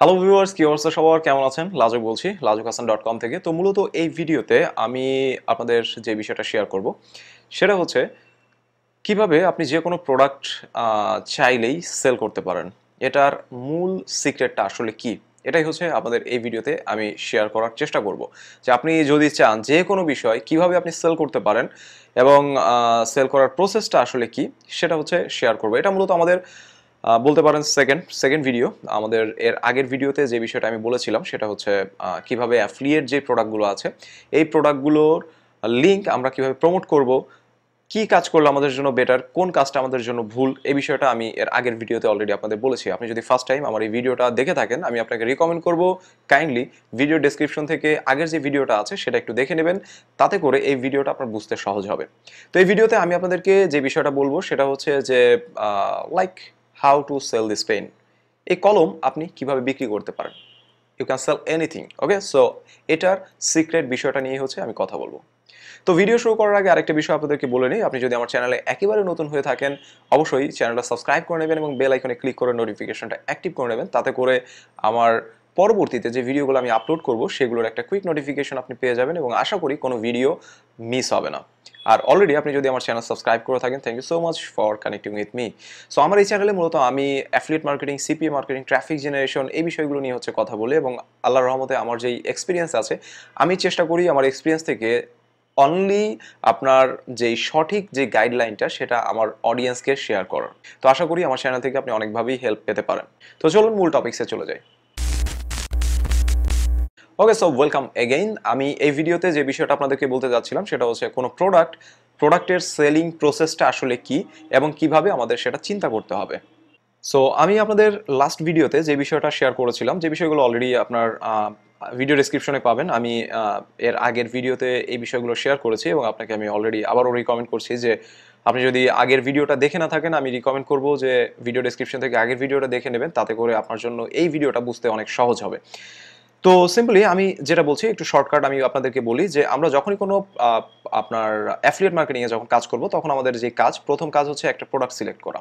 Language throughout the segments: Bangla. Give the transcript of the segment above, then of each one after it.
হ্যালো ভিউয়ার্স, কি অবস্থা সবার? কেমন আছেন? লাজুক বলছি, lazukhasan.com থেকে। তো মূলত এই ভিডিওতে আমি আপনাদের যে বিষয়টা শেয়ার করব সেটা হচ্ছে কিভাবে আপনি যে কোনো প্রোডাক্ট চাইলেই সেল করতে পারেন। এটার মূল সিক্রেটটা আসলে কি? এটাই হচ্ছে আপনাদের এই ভিডিওতে আমি শেয়ার করার চেষ্টা করব। যে আপনি যদি চান যে কোনো বিষয় কিভাবে আপনি সেল করতে পারেন এবং সেল করার প্রসেসটা আসলে কি সেটা হচ্ছে শেয়ার করব। এটা মূলত আমাদের বলতে পারেন সেকেন্ড ভিডিও। আমাদের এর আগের ভিডিওতে যে বিষয়টা আমি বলেছিলাম সেটা হচ্ছে কিভাবে অ্যাফিলিয়েট যে প্রোডাক্টগুলো আছে এই প্রোডাক্টগুলোর লিঙ্ক আমরা কিভাবে প্রমোট করব, কি কাজ করলে আমাদের জন্য বেটার, কোন কাজটা আমাদের জন্য ভুল, এই বিষয়টা আমি এর আগের ভিডিওতে অলরেডি আপনাদের বলেছি। আপনি যদি ফার্স্ট টাইম আমার এই ভিডিওটা দেখে থাকেন, আমি আপনাকে রিকমেন্ড করব কাইন্ডলি ভিডিও ডেসক্রিপশন থেকে আগের যে ভিডিওটা আছে সেটা একটু দেখে নেবেন। তাতে করে এই ভিডিওটা আপনার বুঝতে সহজ হবে। তো এই ভিডিওতে আমি আপনাদেরকে যে বিষয়টা বলবো সেটা হচ্ছে যে like how to sell this pen. এই কলম আপনি কিভাবে বিক্রি করতে পারেন। You can sell anything. Okay, so এটার সিক্রেট বিষয়টা নিয়ে হচ্ছে আমি কথা বলবো। তো ভিডিও শুরু করার আগে আরেকটা বিষয় আপনাদেরকে বলে নিই, আপনি যদি আমার চ্যানেলে একেবারে নতুন হয়ে থাকেন অবশ্যই চ্যানেলটা সাবস্ক্রাইব করে নেবেন এবং বেল আইকনে ক্লিক করে নোটিফিকেশনটা অ্যাক্টিভ করে নেবেন। তাতে করে আমার পরবর্তীতে যে ভিডিওগুলো আমি আপলোড করব সেগুলোর একটা কুইক নোটিফিকেশন আপনি পেয়ে যাবেন এবং আশা করি কোনো ভিডিও মিস হবে না। আর অলরেডি আপনি যদি আমার চ্যানেল সাবস্ক্রাইব করে থাকেন, thank you so much for connecting with me. So আমার এই চ্যানেলে মূলত আমি affiliate marketing, CPA marketing, traffic generation এই বিষয়গুলো নিয়ে হচ্ছে কথা বলি এবং আল্লাহর রহমতে আমার যেই এক্সপিরিয়েন্স আছে আমি চেষ্টা করি আমার এক্সপিরিয়েন্স থেকে অনলি আপনার যেই সঠিক যে গাইডলাইনটা সেটা আমার অডিয়েন্সকে শেয়ার করার। তো আশা করি আমার চ্যানেল থেকে আপনি অনেকভাবেই হেল্প পেতে পারেন। তো চলুন মূল টপিকসে চলে যাই। ওকে, সো ওয়েলকাম এগেইন। আমি এই ভিডিওতে যে বিষয়টা আপনাদেরকে বলতে যাচ্ছিলাম সেটা হচ্ছে কোনো প্রোডাক্টের সেলিং প্রসেসটা আসলে কি এবং কিভাবে আমাদের সেটা চিন্তা করতে হবে। সো আমি আপনাদের লাস্ট ভিডিওতে যে বিষয়টা শেয়ার করেছিলাম, যে বিষয়গুলো অলরেডি আপনার ভিডিও ডেসক্রিপশনে পাবেন, আমি এর আগের ভিডিওতে এই বিষয়গুলো শেয়ার করেছি এবং আপনাকে আমি অলরেডি আবারও রিকমেন্ড করছি যে আপনি যদি আগের ভিডিওটা দেখে না থাকেন আমি রিকমেন্ড করব যে ভিডিও ডেসক্রিপশন থেকে আগের ভিডিওটা দেখে নেবেন। তাতে করে আপনার জন্য এই ভিডিওটা বুঝতে অনেক সহজ হবে। তো সিম্পলি আমি যেটা বলছি একটু শর্টকাট আমি আপনাদেরকে বলি যে আমরা যখনই কোনো আপনার অ্যাফিলিয়েট মার্কেটিংয়ে যখন কাজ করব তখন আমাদের যে প্রথম কাজ হচ্ছে একটা প্রোডাক্ট সিলেক্ট করা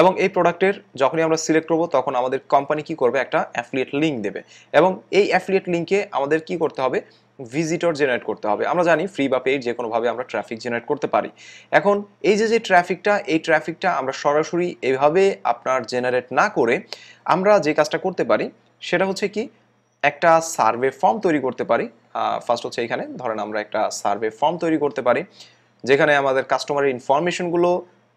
এবং এই প্রোডাক্টের যখনই আমরা সিলেক্ট করব তখন আমাদের কোম্পানি কি করবে, একটা অ্যাফিলিয়েট লিঙ্ক দেবে এবং এই অ্যাফিলিয়েট লিঙ্কে আমাদের কি করতে হবে, ভিজিটর জেনারেট করতে হবে। আমরা জানি ফ্রি বা পেইড যে কোনোভাবে আমরা ট্রাফিক জেনারেট করতে পারি। এখন এই যে ট্রাফিকটা আমরা সরাসরি এভাবে আপনার জেনারেট না করে আমরা যে কাজটা করতে পারি সেটা হচ্ছে কি, একটা সার্ভে ফর্ম তৈরি করতে পারি। ফার্স্ট হচ্ছে এখানে ধরেন আমরা একটা সার্ভে ফর্ম তৈরি করতে পারি যেখানে আমাদের কাস্টমারের ইনফরমেশনগুলো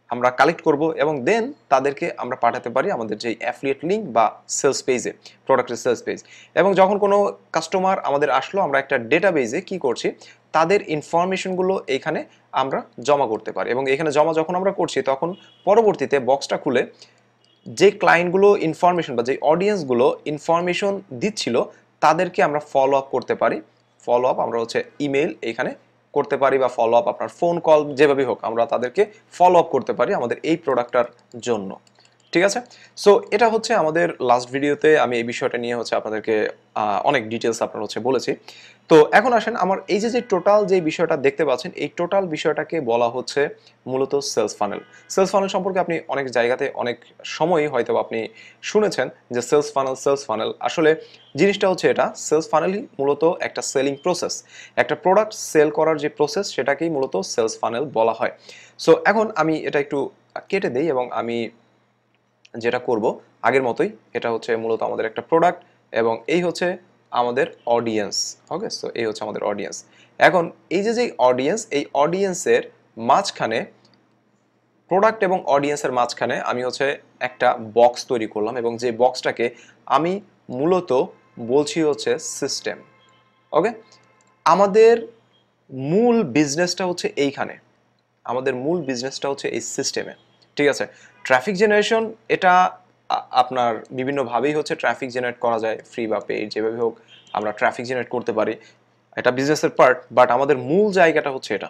আমরা কালেক্ট করব এবং দেন তাদেরকে আমরা পাঠাতে পারি আমাদের যে অ্যাফিলিয়েট লিঙ্ক বা সেলস পেজে, প্রোডাক্টের সেলস পেজ। এবং যখন কোনো কাস্টমার আমাদের আসলো আমরা একটা ডেটাবেজে কি করছি, তাদের ইনফরমেশনগুলো এইখানে আমরা জমা করতে পারি এবং এখানে জমা যখন আমরা করছি তখন পরবর্তীতে বক্সটা খুলে যে ক্লায়েন্টগুলো ইনফরমেশন বা যে অডিয়েন্সগুলো ইনফরমেশন দিচ্ছিল তাদেরকে আমরা ফলো আপ করতে পারি। ফলো আপ আমরা হচ্ছে ইমেল এখানে করতে পারি বা ফলো আপ আপনার ফোন কল, যেভাবে হোক আমরা তাদেরকে ফলো আপ করতে পারি আমাদের এই প্রোডাক্টটার জন্য। ঠিক আছে, সো এটা হচ্ছে আমাদের লাস্ট ভিডিওতে আমি এই বিষয়টা নিয়ে হচ্ছে আপনাদেরকে অনেক ডিটেলস আপনার হচ্ছে বলেছি। তো এখন আসেন আমার এই যে টোটাল যে বিষয়টা দেখতে পাচ্ছেন এই টোটাল বিষয়টাকে বলা হচ্ছে মূলত সেলস ফানেল। সেলস ফানেল সম্পর্কে আপনি অনেক জায়গাতে অনেক সময়ই হয়তো আপনি শুনেছেন যে সেলস ফানেল আসলে জিনিসটা হচ্ছে এটা, সেলস ফানেলই মূলত একটা সেলিং প্রসেস, একটা প্রোডাক্ট সেল করার যে প্রসেস সেটাকেই মূলত সেলস ফানেল বলা হয়। সো এখন আমি এটা একটু কেটে দেই এবং আমি যেটা করব আগের মতোই, এটা হচ্ছে মূলত আমাদের একটা প্রোডাক্ট এবং এই হচ্ছে আমাদের অডিয়েন্স। ওকে, সো এই হচ্ছে আমাদের অডিয়েন্স। এখন এই যে অডিয়েন্স, এই অডিয়েন্সের মাঝখানে, প্রোডাক্ট এবং অডিয়েন্সের মাঝখানে আমি হচ্ছে একটা বক্স তৈরি করলাম এবং যে বক্সটাকে আমি মূলত বলছি হচ্ছে সিস্টেম। ওকে, আমাদের মূল বিজনেসটা হচ্ছে এইখানে, আমাদের মূল বিজনেসটা হচ্ছে এই সিস্টেমে। ঠিক আছে, ট্রাফিক জেনারেশন এটা আপনার বিভিন্নভাবেই হচ্ছে ট্রাফিক জেনারেট করা যায়, ফ্রি বা পেইড যেভাবে হোক আমরা ট্রাফিক জেনারেট করতে পারি, এটা বিজনেসের পার্ট। বাট আমাদের মূল জায়গাটা হচ্ছে এটা,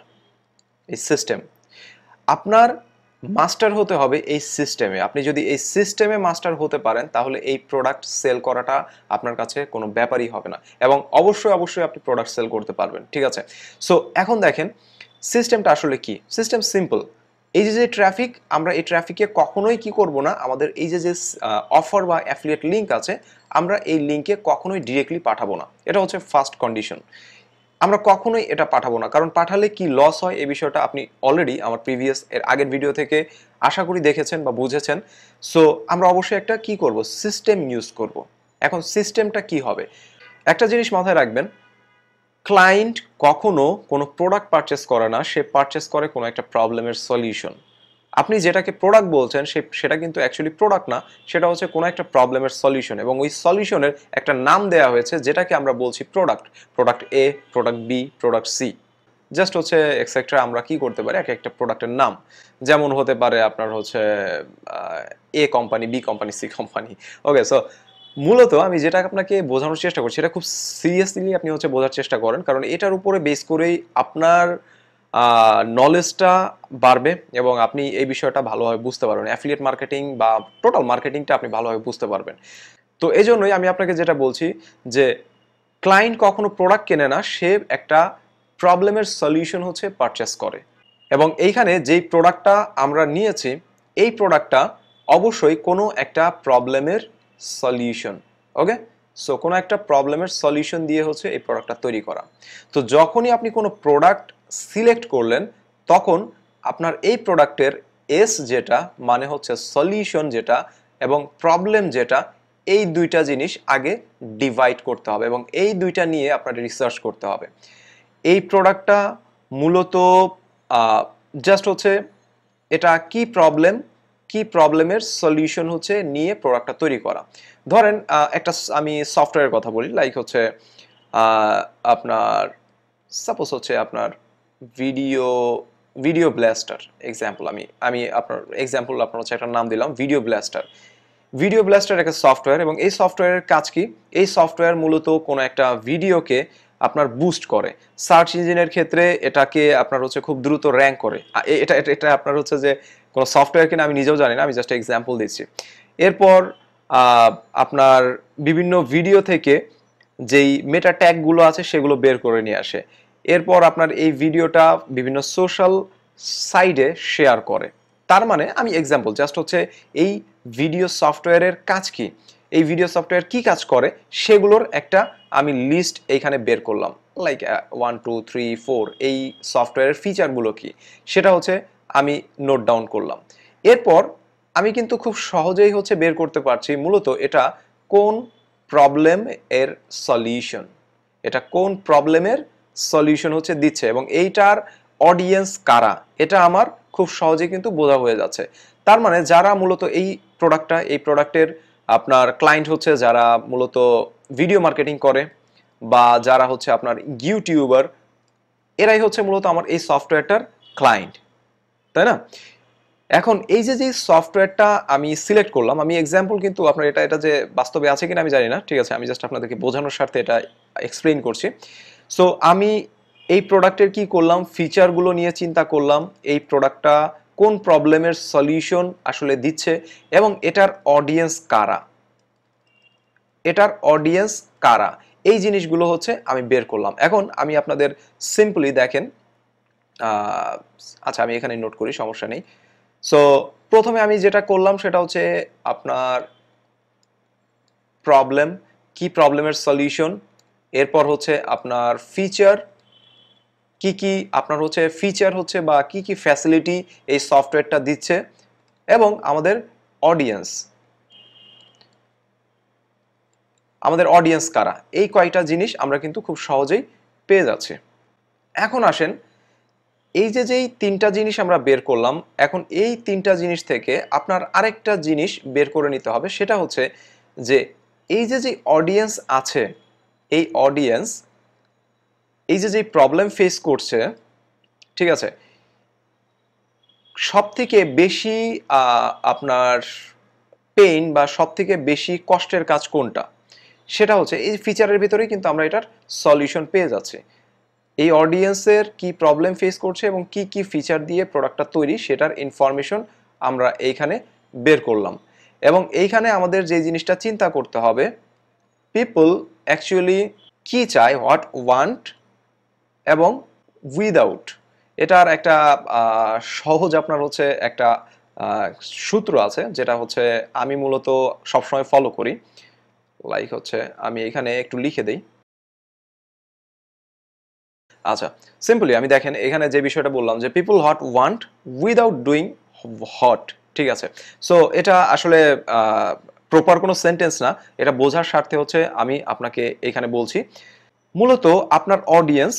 এই সিস্টেম। আপনার মাস্টার হতে হবে এই সিস্টেমে। আপনি যদি এই সিস্টেমে মাস্টার হতে পারেন তাহলে এই প্রোডাক্ট সেল করাটা আপনার কাছে কোনো ব্যাপারই হবে না এবং অবশ্যই আপনি প্রোডাক্ট সেল করতে পারবেন। ঠিক আছে, সো এখন দেখেন সিস্টেমটা আসলে কি। সিস্টেম সিম্পল, এই যে ট্রাফিক, আমরা এই ট্রাফিকে কখনোই কি করব না, আমাদের এই যে অফার বা অ্যাফিলিয়েট লিঙ্ক আছে, আমরা এই লিঙ্কে কখনোই ডিরেক্টলি পাঠাবো না। এটা হচ্ছে ফার্স্ট কন্ডিশন। আমরা কখনোই এটা পাঠাবো না, কারণ পাঠালে কি লস হয় এই বিষয়টা আপনি অলরেডি আমার এর আগের ভিডিও থেকে আশা করি দেখেছেন বা বুঝেছেন। সো আমরা অবশ্যই একটা কি করব, সিস্টেম ইউজ করব। এখন সিস্টেমটা কি হবে, একটা জিনিস মাথায় রাখবেন, ক্লায়েন্ট কখনো কোনো প্রোডাক্ট পারচেস করে না, সে পারচেস করে কোনো একটা প্রবলেমের সলিউশন। আপনি যেটাকে প্রোডাক্ট বলছেন সেটা কিন্তু অ্যাকচুয়ালি প্রোডাক্ট না, সেটা হচ্ছে কোনো একটা প্রবলেমের সলিউশন, এবং ওই সলিউশনের একটা নাম দেওয়া হয়েছে যেটাকে আমরা বলছি product. Product A, product B, product C, just হচ্ছে এক্সেট্রা আমরা কি করতে পারি এক একটা প্রোডাক্টের নাম। যেমন হতে পারে আপনার হচ্ছে A company, B company, C company. Okay, so মূলত আমি যেটা আপনাকে বোঝানোর চেষ্টা করছি এটা খুব সিরিয়াসলি আপনি হচ্ছে বোঝার চেষ্টা করেন, কারণ এটার উপরে বেস করেই আপনার নলেজটা বাড়বে এবং আপনি এই বিষয়টা ভালোভাবে বুঝতে পারবেন, অ্যাফিলিয়েট মার্কেটিং বা টোটাল মার্কেটিংটা আপনি ভালোভাবে বুঝতে পারবেন। তো এই জন্যই আমি আপনাকে যেটা বলছি যে ক্লায়েন্ট কখনো প্রোডাক্ট কেনে না, সে একটা প্রবলেমের সলিউশন হচ্ছে পারচেস করে। এবং এইখানে যেই প্রোডাক্টটা আমরা নিয়েছি, এই প্রোডাক্টটা অবশ্যই কোনো একটা প্রবলেমের সলিউশন। ওকে, সো কোনো একটা প্রবলেমের সলিউশন দিয়ে হচ্ছে এই প্রোডাক্টটা তৈরি করা। তো যখনই আপনি কোনো প্রোডাক্ট সিলেক্ট করলেন, তখন আপনার এই প্রোডাক্টের এস যেটা মানে হচ্ছে সলিউশন যেটা এবং প্রবলেম যেটা, এই দুইটা জিনিস আগে ডিভাইড করতে হবে এবং এই দুইটা নিয়ে আপনার রিসার্চ করতে হবে। এই প্রোডাক্টটা মূলত জাস্ট হচ্ছে এটা কি প্রবলেম, কি প্রবলেমের সলিউশন হচ্ছে নিয়ে প্রোডাক্টটা তৈরি করা। ধরেন একটা আমি সফটওয়্যারের কথা বলি, লাইক হচ্ছে আপনার সাপোজ হচ্ছে আপনার ভিডিও ভিডিও ব্লাস্টার এক্সাম্পল, আমি আপনার এক্সাম্পল আপনার হচ্ছে একটা নাম দিলাম ভিডিও ব্লাস্টার। ভিডিও ব্লাস্টার একটা সফটওয়্যার, এবং এই সফটওয়্যারের কাজ কি, এই সফটওয়্যার মূলত কোনো একটা ভিডিওকে আপনার বুস্ট করে। সার্চ ইঞ্জিনের ক্ষেত্রে এটাকে আপনার হচ্ছে খুব দ্রুত র্যাঙ্ক করে। এটা এটা এটা আপনার হচ্ছে যে কোনো সফটওয়্যার কিনা আমি নিজেও জানি না, আমি জাস্ট এক্সাম্পল দিচ্ছি। এরপর আপনার বিভিন্ন ভিডিও থেকে যেই মেটা ট্যাগগুলো আছে সেগুলো বের করে নিয়ে আসে। এরপর আপনার এই ভিডিওটা বিভিন্ন সোশ্যাল সাইটে শেয়ার করে। তার মানে আমি এক্সাম্পল জাস্ট হচ্ছে এই ভিডিও সফটওয়্যারের কাজ কি, এই ভিডিও সফটওয়্যার কি কাজ করে সেগুলোর একটা আমি লিস্ট এইখানে বের করলাম, লাইক 1 2 3 4 এই সফটওয়্যারের ফিচারগুলো কি সেটা হচ্ছে আমি নোট ডাউন করলাম। এরপর আমি কিন্তু খুব সহজেই হচ্ছে বের করতে পারছি মূলত এটা কোন প্রবলেম এর সলিউশন, এটা কোন প্রবলেমের সলিউশন হচ্ছে দিচ্ছে এবং এইটার অডিয়েন্স কারা, এটা আমার খুব সহজে কিন্তু বোঝা হয়ে যাচ্ছে। তার মানে যারা মূলত এই প্রোডাক্টের আপনার ক্লায়েন্ট হচ্ছে, যারা মূলত ভিডিও মার্কেটিং করে বা যারা হচ্ছে আপনার ইউটিউবার, এরাই হচ্ছে মূলত আমার এই সফটওয়্যারটার ক্লায়েন্ট, তাই না? এখন এই যে সফটওয়্যারটা আমি সিলেক্ট করলাম, আমি এক্সাম্পল কিন্তু আপনার এটা এটা যে বাস্তবে আছে কিনা আমি জানি না, ঠিক আছে, আমি জাস্ট আপনাদেরকে বোঝানোর স্বার্থে এটা এক্সপ্লেইন করছি। সো আমি এই প্রোডাক্টের কি করলাম, ফিচারগুলো নিয়ে চিন্তা করলাম, এই প্রোডাক্টটা কোন প্রবলেমের সলিউশন আসলে দিচ্ছে এবং এটার অডিয়েন্স কারা, এটার অডিয়েন্স কারা, এই জিনিসগুলো হচ্ছে আমি বের করলাম। এখন আমি আপনাদের সিম্পলি দেখেন, আচ্ছা আমি এখানে নোট করি, সমস্যা নেই। সো প্রথমে আমি যেটা করলাম সেটা হচ্ছে আপনার প্রবলেম, কি প্রবলেমের সলিউশন, এরপর হচ্ছে আপনার ফিচার, কি কি আপনার হচ্ছে ফিচার হচ্ছে বা কি কি ফ্যাসিলিটি এই সফটওয়্যারটা দিচ্ছে, এবং আমাদের অডিয়েন্স, আমাদের অডিয়েন্স কারা, এই কয়টা জিনিস আমরা কিন্তু খুব সহজেই পেয়ে যাচ্ছি। এখন আসেন এই যেই তিনটা জিনিস আমরা বের করলাম, এখন এই তিনটা জিনিস থেকে আপনার আরেকটা জিনিস বের করে নিতে হবে, সেটা হচ্ছে যে এই যে অডিয়েন্স আছে, এই অডিয়েন্স এই যে প্রবলেম ফেস করছে, ঠিক আছে, সব থেকে বেশি আপনার পেইন বা সব থেকে বেশি কষ্টের কাজ কোনটা, সেটা হচ্ছে এই ফিচারের ভিতরেই কিন্তু আমরা এটার সলিউশন পেয়ে যাচ্ছি। এই অডিয়েন্সের কি প্রবলেম ফেস করছে এবং কি কি ফিচার দিয়ে প্রোডাক্টটা তৈরি সেটার ইনফরমেশন আমরা এইখানে বের করলাম। এবং এইখানে আমাদের যে জিনিসটা চিন্তা করতে হবে, পিপল অ্যাকচুয়ালি কি চায়, হোয়াট ওয়ান্ট এবং উইদাউট, এটার একটা সহজ আপনার হচ্ছে একটা সূত্র আছে, যেটা হচ্ছে আমি মূলত সবসময় ফলো করি। লাইক হচ্ছে আমি এখানে একটু লিখে দেই। আচ্ছা, সিম্পলি আমি দেখেন এখানে যে বিষয়টা বললাম যে people hot want without doing hot, ঠিক আছে। সো এটা আসলে প্রপার কোনো সেন্টেন্স না, এটা বোঝার স্বার্থে হচ্ছে আমি আপনাকে এখানে বলছি। মূলত আপনার অডিয়েন্স,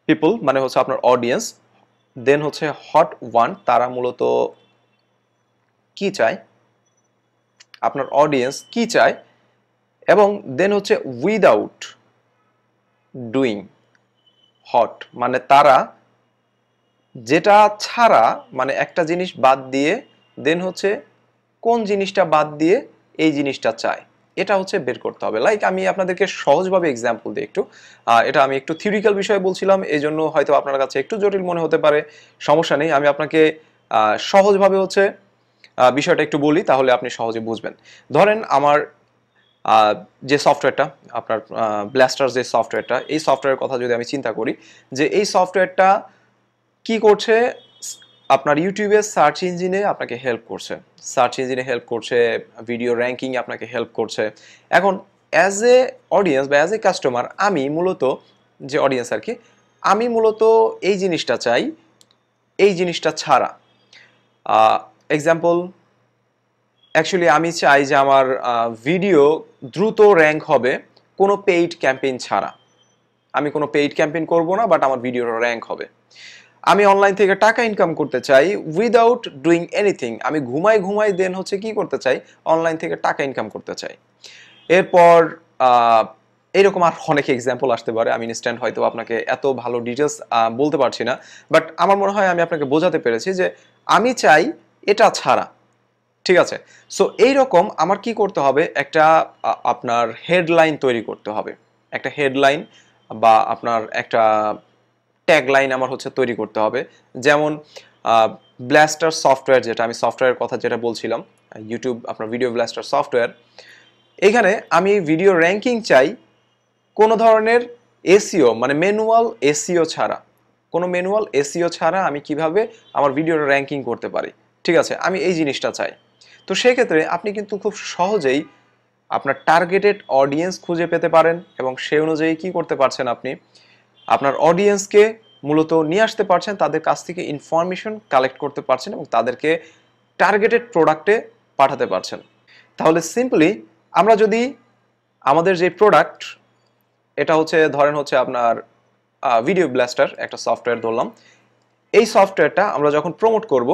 পিপল মানে হচ্ছে আপনার অডিয়েন্স, দেন হচ্ছে হট ওয়ান্ট, তারা মূলত কি চায়, আপনার অডিয়েন্স কি চায়, এবং দেন হচ্ছে উইদাউট ডুইং হট মানে তারা যেটা ছাড়া, মানে একটা জিনিস বাদ দিয়ে, দেন হচ্ছে কোন জিনিসটা বাদ দিয়ে এই জিনিসটা চায়, এটা হচ্ছে বের করতে হবে। লাইক আমি আপনাদেরকে সহজভাবে এক্সাম্পল দিই একটু। এটা আমি একটু থিওরিক্যাল বিষয়ে বলছিলাম, এই জন্য হয়তো আপনার কাছে একটু জটিল মনে হতে পারে, সমস্যা নেই। আমি আপনাকে সহজভাবে হচ্ছে বিষয়টা একটু বলি, তাহলে আপনি সহজে বুঝবেন। ধরেন আমার যে সফটওয়্যারটা আপনার ব্লাস্টার, যে সফটওয়্যারটা, এই সফটওয়্যারের কথা যদি আমি চিন্তা করি, যে এই সফটওয়্যারটা কি করছে, আপনার ইউটিউবের সার্চ ইঞ্জিনে আপনাকে হেল্প করছে, সার্চ ইঞ্জিনে হেল্প করছে, ভিডিও র্যাঙ্কিং আপনাকে হেল্প করছে। এখন অ্যাজ এ অডিয়েন্স বা অ্যাজ এ কাস্টমার, আমি মূলত যে অডিয়েন্স আর কি, আমি মূলত এই জিনিসটা চাই, এই জিনিসটা ছাড়া। এক্সাম্পল, অ্যাকচুয়ালি আমি চাই যে আমার ভিডিও দ্রুত র্যাঙ্ক হবে কোনো পেইড ক্যাম্পেইন ছাড়া। আমি কোনো পেইড ক্যাম্পেইন করব না, বাট আমার ভিডিওর র্যাঙ্ক হবে। আমি অনলাইন থেকে টাকা ইনকাম করতে চাই উইদাউট ডুইং এনিথিং। আমি ঘুমাই দেন হচ্ছে কি করতে চাই, অনলাইন থেকে টাকা ইনকাম করতে চাই। এরপর এরকম আর অনেক এক্সাম্পল আসতে পারে, আমি ইনস্ট্যান্ট হয়তো আপনাকে এত ভালো ডিটেলস বলতে পারছি না, বাট আমার মনে হয় আমি আপনাকে বোঝাতে পেরেছি যে আমি চাই এটা ছাড়া, ঠিক আছে। সো এইরকম আমার কি করতে হবে, একটা আপনার হেডলাইন তৈরি করতে হবে, একটা হেডলাইন বা আপনার একটা ট্যাগলাইন আমার হচ্ছে তৈরি করতে হবে। যেমন ব্লাস্টার সফটওয়্যার, যেটা আমি সফটওয়্যারের কথা যেটা বলছিলাম, ইউটিউব আপনার ভিডিও ব্লাস্টার সফটওয়্যার, এখানে আমি ভিডিও র্যাঙ্কিং চাই কোনো ধরনের এসইও মানে ম্যানুয়াল এসইও ছাড়া। কোনো ম্যানুয়াল এসইও ছাড়া আমি কিভাবে আমার ভিডিওর র্যাঙ্কিং করতে পারি, ঠিক আছে, আমি এই জিনিসটা চাই। তো সেক্ষেত্রে আপনি কিন্তু খুব সহজেই আপনার টার্গেটেড অডিয়েন্স খুঁজে পেতে পারেন, এবং সেই অনুযায়ী কি করতে পারছেন, আপনি আপনার অডিয়েন্সকে মূলত নিয়ে আসতে পারছেন, তাদের কাছ থেকে ইনফরমেশন কালেক্ট করতে পারছেন, এবং তাদেরকে টার্গেটেড প্রোডাক্টে পাঠাতে পারছেন। তাহলে সিম্পলি আমরা যদি আমাদের যে প্রোডাক্ট, এটা হচ্ছে ধরেন হচ্ছে আপনার ভিডিও ব্লাস্টার একটা সফটওয়্যার ধরলাম, এই সফটওয়্যারটা আমরা যখন প্রমোট করব,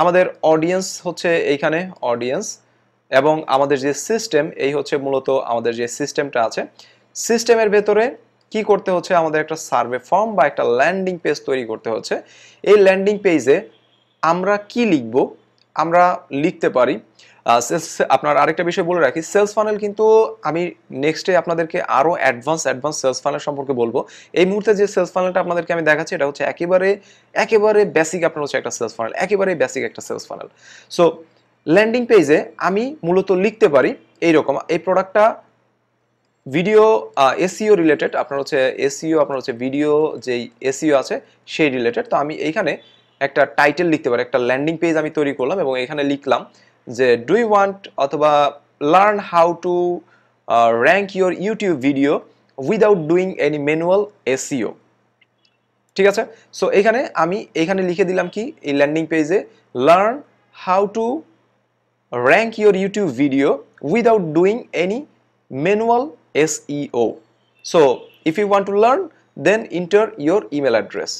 আমাদের অডিয়েন্স হচ্ছে এইখানে অডিয়েন্স, এবং আমাদের যে সিস্টেম, এই হচ্ছে মূলত আমাদের যে সিস্টেমটা আছে, সিস্টেমের ভেতরে কি করতে হচ্ছে, আমাদের একটা সার্ভে ফর্ম বা একটা ল্যান্ডিং পেজ তৈরি করতে হচ্ছে। এই ল্যান্ডিং পেজে আমরা কি লিখব, আমরা লিখতে পারি আপনার আরেকটা বিষয় বলে রাখি, সেলস ফানেল কিন্তু আমি নেক্সটে আপনাদেরকে আরো অ্যাডভান্স সেলস ফানেল সম্পর্কে বলবো। এই মুহূর্তে যে সেলস ফানেলটা আপনাদেরকে আমি দেখাচ্ছি, এটা হচ্ছে একেবারে বেসিক আপনার হচ্ছে একটা সেলস ফানেল, একেবারে বেসিক একটা সেলস ফানেল। সো ল্যান্ডিং পেজে আমি মূলত লিখতে পারি এইরকম, এই প্রোডাক্টটা ভিডিও এসইও রিলেটেড, আপনার হচ্ছে এসইও, আপনার হচ্ছে ভিডিও যেই এসইও আছে সেই রিলেটেড। তো আমি এইখানে একটা টাইটেল লিখতে পারি, একটা ল্যান্ডিং পেজ আমি তৈরি করলাম, এবং এখানে লিখলাম যে ডু ইউ ওয়ান্ট, অথবা learn how to rank your YouTube video without doing any manual SEO, ঠিক আছে। সো এইখানে লিখে দিলাম কি, এই ল্যান্ডিং পেজে learn how to rank your YouTube video without doing any manual SEO. So if you want to learn, then enter your email address.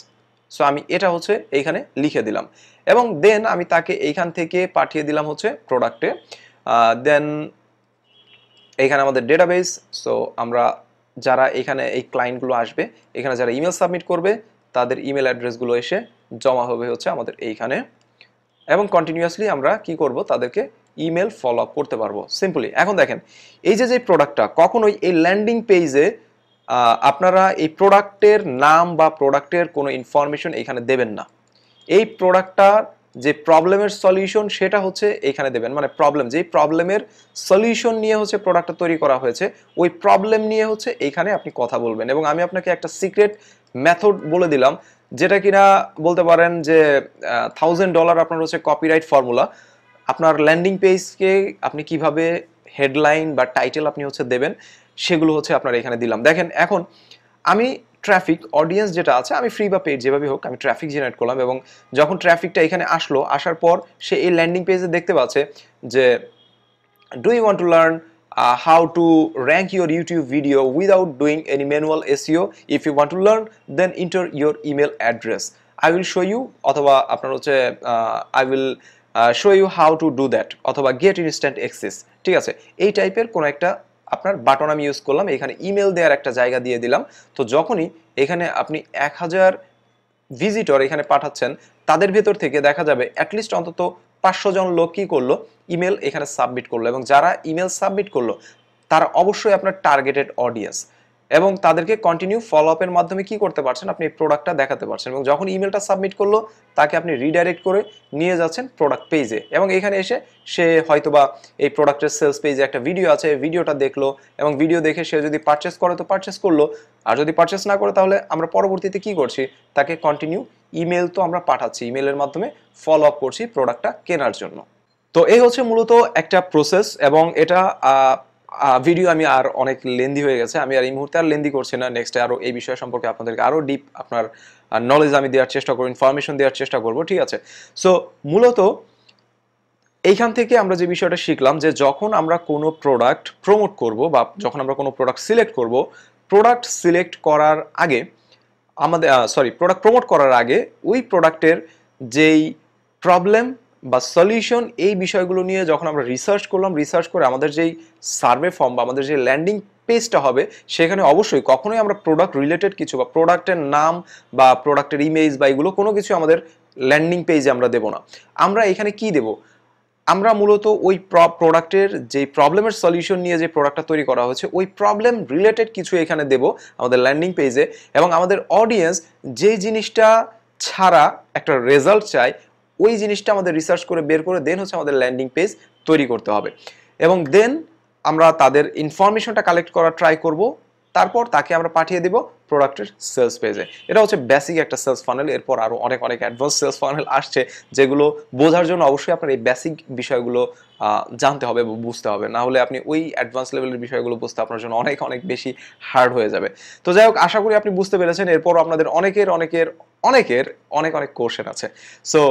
So আমি এটা হচ্ছে এইখানে লিখে দিলাম, এবং দেন আমি তাকে এইখান থেকে পাঠিয়ে দিলাম হচ্ছে প্রোডাক্টে। দেন এইখানে আমাদের ডেটাবেস। সো আমরা যারা এখানে এই ক্লায়েন্টগুলো আসবে, এখানে যারা ইমেল সাবমিট করবে, তাদের ইমেল অ্যাড্রেসগুলো এসে জমা হবে হচ্ছে আমাদের এইখানে, এবং কন্টিনিউয়াসলি আমরা কি করব, তাদেরকে ইমেল ফলো আপ করতে পারবো সিম্পলি। এখন দেখেন এই যে প্রোডাক্টটা, কখনোই এই ল্যান্ডিং পেজে আপনারা এই প্রোডাক্টের নাম বা প্রোডাক্টের কোনো ইনফরমেশন এখানে দেবেন না। এই প্রোডাক্টটার যে প্রবলেমের সলিউশন সেটা হচ্ছে এখানে দেবেন, মানে প্রবলেম যেই প্রবলেমের সলিউশন নিয়ে হচ্ছে প্রোডাক্টটা তৈরি করা হয়েছে ওই প্রবলেম নিয়ে হচ্ছে এইখানে আপনি কথা বলবেন। এবং আমি আপনাকে একটা সিক্রেট মেথড বলে দিলাম যেটা কিনা বলতে পারেন যে $1000 আপনার হচ্ছে কপিরাইট ফর্মুলা। আপনার ল্যান্ডিং পেজকে আপনি কিভাবে হেডলাইন বা টাইটেল আপনি হচ্ছে দেবেন সেগুলো হচ্ছে আপনার এখানে দিলাম। দেখেন এখন আমি ট্রাফিক অডিয়েন্স যেটা আছে আমি ফ্রি বা পেড যেভাবে হোক আমি ট্রাফিক জেনারেট করলাম এবং যখন ট্রাফিকটা এখানে আসলো আসার পর সে এই ল্যান্ডিং পেজে দেখতে পাচ্ছে যে do you want to learn how to rank your YouTube video without doing any manual SEO? If you want to learn, then enter your email address. I will show you অথবা আপনার হচ্ছে I will show you how to do that অথবা get instant access। ঠিক আছে, এই টাইপের কোন একটা আপনার বাটন আমি ইউজ করলাম, এখানে ইমেল দেওয়ার একটা জায়গা দিয়ে দিলাম। তো যখনই এখানে আপনি 1000 ভিজিটর এখানে পাঠাচ্ছেন তাদের ভেতর থেকে দেখা যাবে অ্যাটলিস্ট অন্তত 500 জন লোক কি করলো ইমেল এখানে সাবমিট করলো, এবং যারা ইমেল সাবমিট করলো তারা অবশ্যই আপনার টার্গেটেড অডিয়েন্স এবং তাদেরকে কন্টিনিউ ফলো আপের মাধ্যমে কি করতে পারছেন আপনি এই প্রোডাক্টটা দেখাতে পারছেন। এবং যখন ইমেলটা সাবমিট করলো তাকে আপনি রিডাইরেক্ট করে নিয়ে যাচ্ছেন প্রোডাক্ট পেজে, এবং এখানে এসে সে হয়তোবা এই প্রোডাক্টের সেলস পেজে একটা ভিডিও আছে ভিডিওটা দেখলো এবং ভিডিও দেখে সে যদি পারচেস করে তো পারচেস করলো, আর যদি পারচেস না করে তাহলে আমরা পরবর্তীতে কি করছি তাকে কন্টিনিউ ইমেল তো আমরা পাঠাচ্ছি, ইমেলের মাধ্যমে ফলো আপ করছি প্রোডাক্টটা কেনার জন্য। তো এই হচ্ছে মূলত একটা প্রসেস এবং এটা ভিডিও আমি আর অনেক লেন্দি হয়ে গেছে, আমি আর এই মুহূর্তে আর লেন্দি করছি না। নেক্সটে আরো এই বিষয় সম্পর্কে আপনাদেরকে আরো ডিপ আপনার নলেজ আমি দেওয়ার চেষ্টা করব, ইনফরমেশন দেওয়ার চেষ্টা করব। ঠিক আছে, সো মূলত এইখান থেকে আমরা যে বিষয়টা শিখলাম যে যখন আমরা কোনো প্রোডাক্ট প্রমোট করব বা যখন আমরা কোনো প্রোডাক্ট সিলেক্ট করব, প্রোডাক্ট সিলেক্ট করার আগে আমাদের প্রোডাক্ট প্রমোট করার আগে ওই প্রোডাক্টের যেই প্রবলেম বা সলিউশন এই বিষয়গুলো নিয়ে যখন আমরা রিসার্চ করলাম, রিসার্চ করে আমাদের যেই সার্ভে ফর্ম বা আমাদের যে ল্যান্ডিং পেজটা হবে সেখানে অবশ্যই কখনোই আমরা প্রোডাক্ট রিলেটেড কিছু বা প্রোডাক্টের নাম বা প্রোডাক্টের ইমেজ বা এগুলো কোনো কিছু আমাদের ল্যান্ডিং পেজে আমরা দেব না। আমরা এখানে কি দেব, আমরা মূলত ওই প্রোডাক্টের যে প্রবলেমের সলিউশন নিয়ে যে প্রোডাক্টটা তৈরি করা হয়েছে ওই প্রবলেম রিলেটেড কিছু এখানে দেব আমাদের ল্যান্ডিং পেজে, এবং আমাদের অডিয়েন্স যে জিনিসটা ছাড়া একটা রেজাল্ট চায় ওই জিনিসটা আমাদের রিসার্চ করে বের করে দেন হচ্ছে আমাদের ল্যান্ডিং পেজ তৈরি করতে হবে, এবং দেন আমরা তাদের ইনফরমেশনটা কালেক্ট করার ট্রাই করব, তারপর তাকে আমরা পাঠিয়ে দেব প্রোডাক্টের সেলস পেজে। এটা হচ্ছে বেসিক একটা সেলস ফানেল। এরপর আরো অনেক অনেক অ্যাডভান্স সেলস ফানেল আসছে যেগুলো বোঝার জন্য অবশ্যই আপনার এই বেসিক বিষয়গুলো জানতে হবে, বুঝতে হবে, না হলে আপনি ওই অ্যাডভান্স লেভেলের বিষয়গুলো বুঝতে আপনার জন্য অনেক অনেক বেশি হার্ড হয়ে যাবে। তো যাই হোক, আশা করি আপনি বুঝতে পেরেছেন। এরপর আপনাদের অনেকের অনেক অনেক কোশ্চেন আছে। সো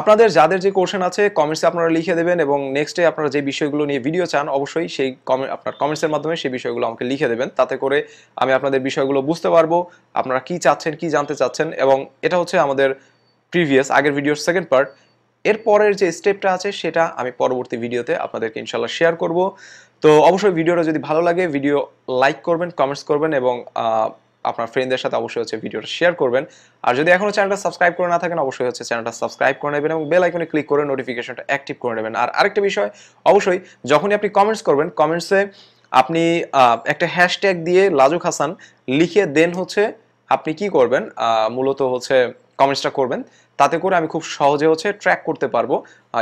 আপনাদের যাদের যে কোশ্চেন আছে কমেন্টসে আপনারা লিখে দেবেন, এবং নেক্সটে আপনারা যে বিষয়গুলো নিয়ে ভিডিও চান অবশ্যই সেই আপনার কমেন্টসের মাধ্যমে সেই বিষয়গুলো আমাকে লিখে দেবেন, তাতে করে আমি আপনাদের বিষয়গুলো বুঝতে পারবো আপনারা কি চাচ্ছেন, কি জানতে চাচ্ছেন। এবং এটা হচ্ছে আমাদের আগের ভিডিওর সেকেন্ড পার্ট। এর পরের যে স্টেপটা আছে সেটা আমি পরবর্তী ভিডিওতে আপনাদেরকে ইনশাল্লাহ শেয়ার করব। তো অবশ্যই ভিডিওটা যদি ভালো লাগে ভিডিও লাইক করবেন, কমেন্টস করবেন, এবং আপনার ফ্রেন্ডদের সাথে অবশ্যই হচ্ছে ভিডিওটা শেয়ার করবেন। আর যদি এখনো চ্যানেলটা সাবস্ক্রাইব করে না থাকেন অবশ্যই হচ্ছে চ্যানেলটা সাবস্ক্রাইব করে নেবেন এবং বেল আইকনে ক্লিক করে নোটিফিকেশনটা অ্যাক্টিভ করে নেবেন। আর আরেকটা বিষয়, অবশ্যই যখনই আপনি কমেন্টস করবেন কমেন্টসে আপনি একটা হ্যাশট্যাগ দিয়ে লাজুক হাসান লিখে দেন হচ্ছে আপনি কি করবেন মূলত হচ্ছে কমেন্টসটা করবেন, তাতে করে আমি খুব সহজে হচ্ছে ট্র্যাক করতে পারবো,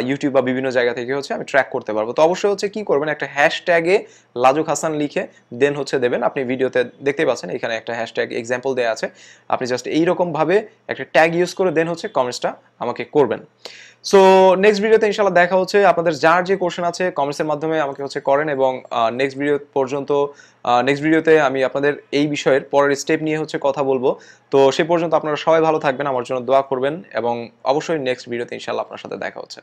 ইউটিউব বা বিভিন্ন জায়গা থেকে হচ্ছে আমি ট্র্যাক করতে পারবো। তো অবশ্যই হচ্ছে কি করবেন, একটা হ্যাশট্যাগে লাজুক হাসান লিখে দেন হচ্ছে দেবেন। আপনি ভিডিওতে দেখতে পাচ্ছেন এখানে একটা হ্যাশট্যাগ এক্সাম্পল দেওয়া আছে, আপনি জাস্ট এইরকম ভাবে একটা ট্যাগ ইউজ করে দেন হচ্ছে কমেন্টসটা আমাকে করবেন। সো নেক্সট ভিডিওতে ইনশাআল্লাহ দেখা হচ্ছে। আপনাদের যার যে কোশ্চেন আছে কমেন্টসের মাধ্যমে আমাকে হচ্ছে করেন, এবং নেক্সট ভিডিওতে আমি আপনাদের এই বিষয়ের পরের স্টেপ নিয়ে হচ্ছে কথা বলবো। তো সে পর্যন্ত আপনারা সবাই ভালো থাকবেন, আমার জন্য দোয়া করবেন, এবং অবশ্যই নেক্সট ভিডিওতে ইনশাআল্লাহ আপনার সাথে দেখা হচ্ছে।